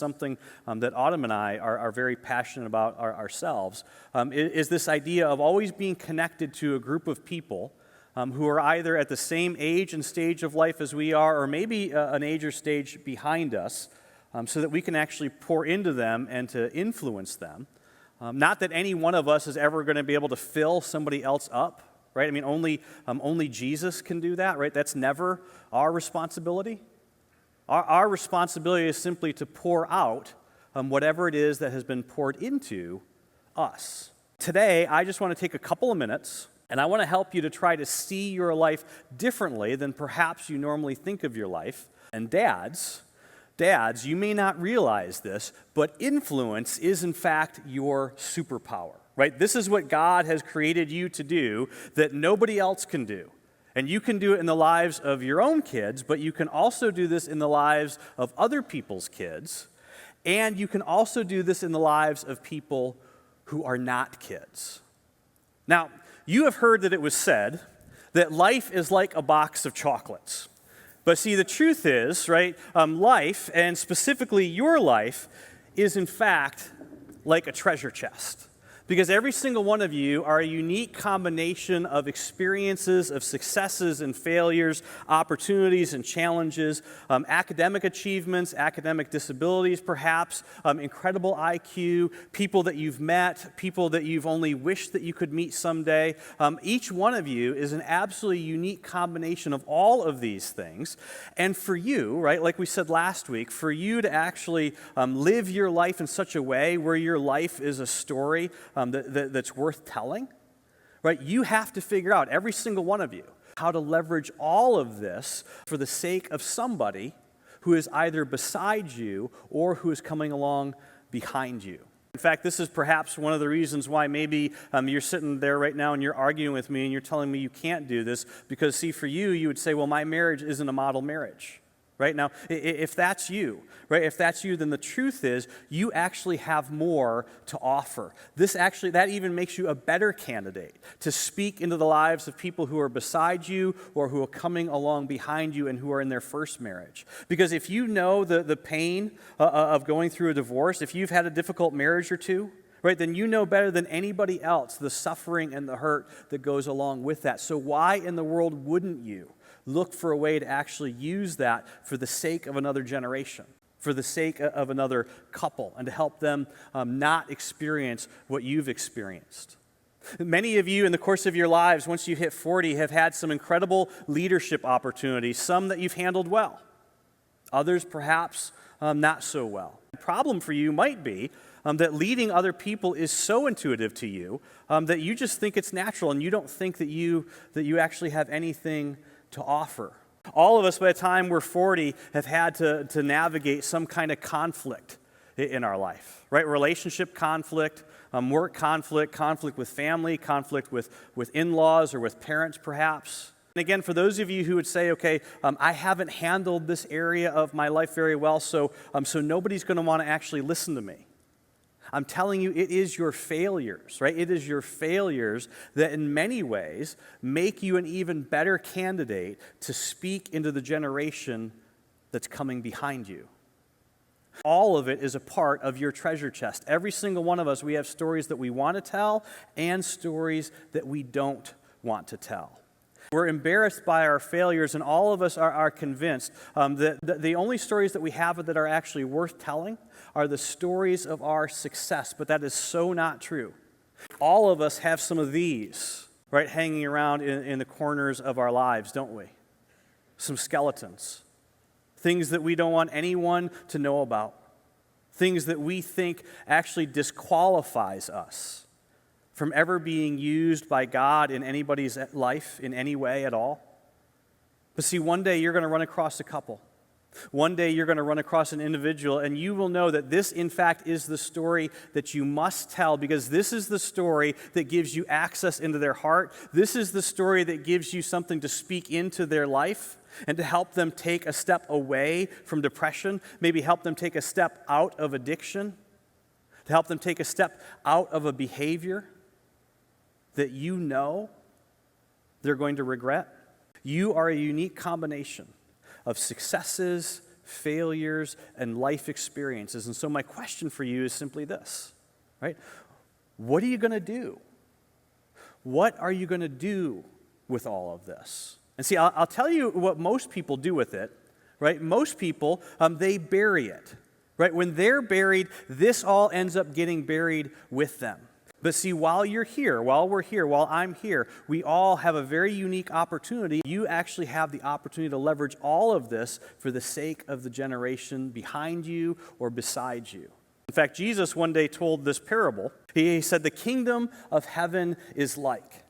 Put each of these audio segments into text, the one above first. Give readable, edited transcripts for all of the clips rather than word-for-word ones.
Something that Autumn and I are very passionate about ourselves, is this idea of always being connected to a group of people who are either at the same age and stage of life as we are, or maybe an age or stage behind us, so that we can actually pour into them and to influence them. Not that any one of us is ever going to be able to fill somebody else up, right? I mean, only Jesus can do that, right? That's never our responsibility. Our responsibility is simply to pour out whatever it is that has been poured into us. Today, I just want to take a couple of minutes, and I want to help you to try to see your life differently than perhaps you normally think of your life. And dads, you may not realize this, but influence is in fact your superpower, right? This is what God has created you to do that nobody else can do. And you can do it in the lives of your own kids, but you can also do this in the lives of other people's kids. And you can also do this in the lives of people who are not kids. Now, you have heard that it was said that life is like a box of chocolates. But see, the truth is, right, life, and specifically your life, is in fact like a treasure chest. Because every single one of you are a unique combination of experiences, of successes and failures, opportunities and challenges, academic achievements, academic disabilities perhaps, incredible IQ, people that you've met, people that you've only wished that you could meet someday. Each one of you is an absolutely unique combination of all of these things. And for you, right, like we said last week, for you to actually live your life in such a way where your life is a story that's worth telling, right? You have to figure out, every single one of you, how to leverage all of this for the sake of somebody who is either beside you or who is coming along behind you. In fact, this is perhaps one of the reasons why maybe you're sitting there right now and you're arguing with me and you're telling me you can't do this, because see, for you, you would say, well, my marriage isn't a model marriage. Right now, if that's you, right? If that's you, then the truth is you actually have more to offer. That even makes you a better candidate to speak into the lives of people who are beside you or who are coming along behind you and who are in their first marriage. Because if you know the pain of going through a divorce, if you've had a difficult marriage or two, right, then you know better than anybody else the suffering and the hurt that goes along with that. So why in the world wouldn't you look for a way to actually use that for the sake of another generation, for the sake of another couple, and to help them not experience what you've experienced? Many of you in the course of your lives, once you hit 40, have had some incredible leadership opportunities, some that you've handled well, others perhaps not so well. The problem for you might be that leading other people is so intuitive to you that you just think it's natural, and you don't think that you actually have anything to offer. All of us, by the time we're 40, have had to navigate some kind of conflict in our life, right? Relationship conflict, work conflict, conflict with family, conflict with in-laws or with parents perhaps. And again, for those of you who would say, okay, I haven't handled this area of my life very well, so nobody's going to want to actually listen to me. I'm telling you, it is your failures, right? It is your failures that in many ways make you an even better candidate to speak into the generation that's coming behind you. All of it is a part of your treasure chest. Every single one of us, we have stories that we want to tell and stories that we don't want to tell. We're embarrassed by our failures, and all of us are convinced that the only stories that we have that are actually worth telling are the stories of our success, but that is so not true. All of us have some of these, right, hanging around in the corners of our lives, don't we? Some skeletons, things that we don't want anyone to know about, things that we think actually disqualifies us from ever being used by God in anybody's life in any way at all. But see, one day you're going to run across a couple. One day you're going to run across an individual, and you will know that this, in fact, is the story that you must tell, because this is the story that gives you access into their heart. This is the story that gives you something to speak into their life and to help them take a step away from depression, maybe help them take a step out of addiction, to help them take a step out of a behavior that you know they're going to regret. You are a unique combination of successes, failures, and life experiences. And so my question for you is simply this, right? What are you going to do? What are you going to do with all of this? And see, I'll tell you what most people do with it, right? Most people, they bury it, right? When they're buried, this all ends up getting buried with them. But see, while we're here, while I'm here, we all have a very unique opportunity. You actually have the opportunity to leverage all of this for the sake of the generation behind you or beside you. In fact, Jesus one day told this parable. He said, the kingdom of heaven is like.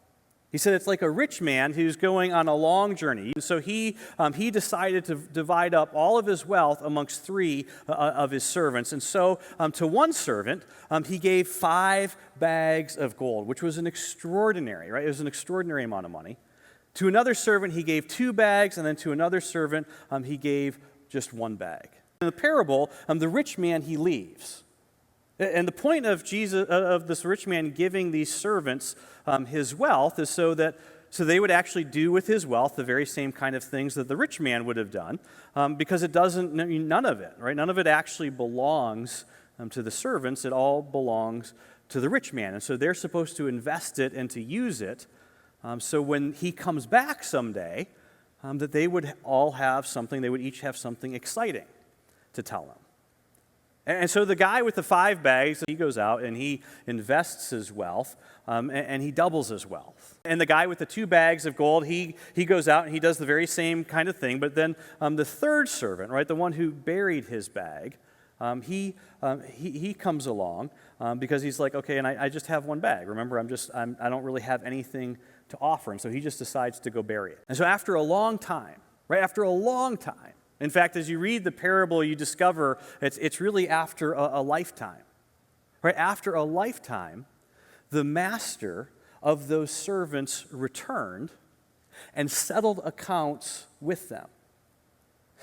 He said it's like a rich man who's going on a long journey. So he decided to divide up all of his wealth amongst three of his servants. And so to one servant, he gave 5 bags of gold, which was an extraordinary, right? It was an extraordinary amount of money. To another servant, he gave 2 bags, and then to another servant, he gave just 1 bag. In the parable, the rich man, he leaves. And the point of this rich man giving these servants his wealth is so they would actually do with his wealth the very same kind of things that the rich man would have done, because none of it, right? None of it actually belongs to the servants. It all belongs to the rich man. And so they're supposed to invest it and to use it, so when he comes back someday, that they would all have something, they would each have something exciting to tell them. And so the guy with the 5 bags, he goes out and he invests his wealth, and he doubles his wealth. And the guy with the 2 bags of gold, he goes out and he does the very same kind of thing. But then the third servant, right, the one who buried his bag, he comes along because he's like, okay, and I just have 1 bag. Remember, I don't really have anything to offer. And so he just decides to go bury it. And so after a long time, in fact, as you read the parable, you discover it's really after a lifetime. Right? After a lifetime, the master of those servants returned and settled accounts with them.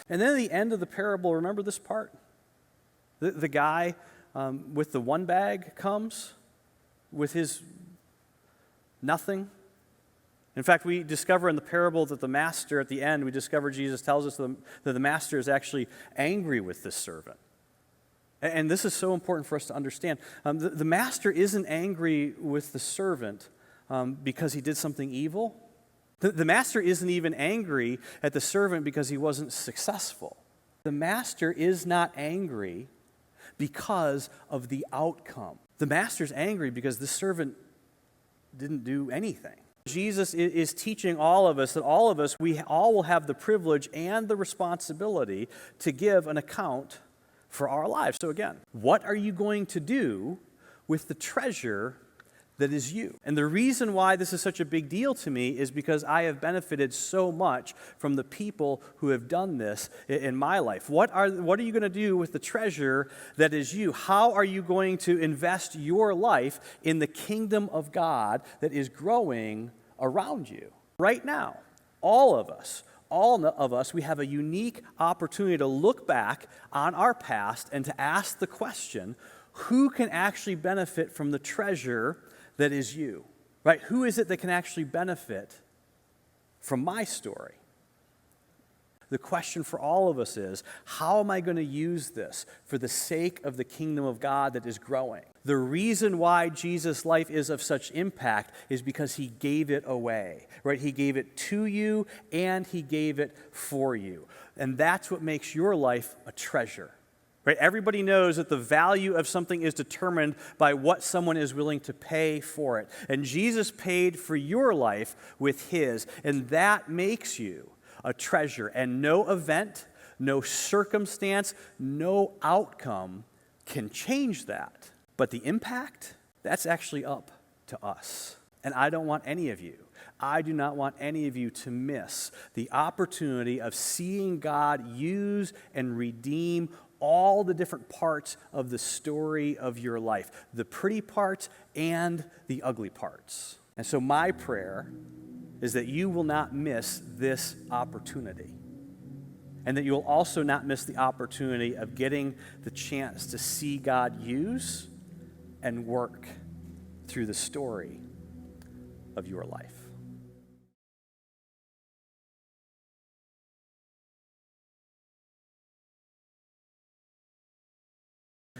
And then at the end of the parable, remember this part? The guy with the 1 bag comes with his nothing. In fact, we discover in the parable that the master, at the end, Jesus tells us that the master is actually angry with this servant. And this is so important for us to understand. The master isn't angry with the servant because he did something evil. The master isn't even angry at the servant because he wasn't successful. The master is not angry because of the outcome. The master's angry because the servant didn't do anything. Jesus is teaching all of us that we all will have the privilege and the responsibility to give an account for our lives. So again, what are you going to do with the treasure that is you? And the reason why this is such a big deal to me is because I have benefited so much from the people who have done this in my life. What are you going to do with the treasure that is you? How are you going to invest your life in the kingdom of God that is growing around you? Right now, all of us, we have a unique opportunity to look back on our past and to ask the question, who can actually benefit from the treasure that is you, right? Who is it that can actually benefit from my story? The question for all of us is, how am I going to use this for the sake of the kingdom of God that is growing? The reason why Jesus' life is of such impact is because he gave it away, right? He gave it to you and he gave it for you. And that's what makes your life a treasure. Right? Everybody knows that the value of something is determined by what someone is willing to pay for it. And Jesus paid for your life with his, and that makes you a treasure. And no event, no circumstance, no outcome can change that. But the impact, that's actually up to us. And I don't want any of you, I do not want any of you to miss the opportunity of seeing God use and redeem all the different parts of the story of your life, the pretty parts and the ugly parts. And so my prayer is that you will not miss this opportunity, and that you will also not miss the opportunity of getting the chance to see God use and work through the story of your life.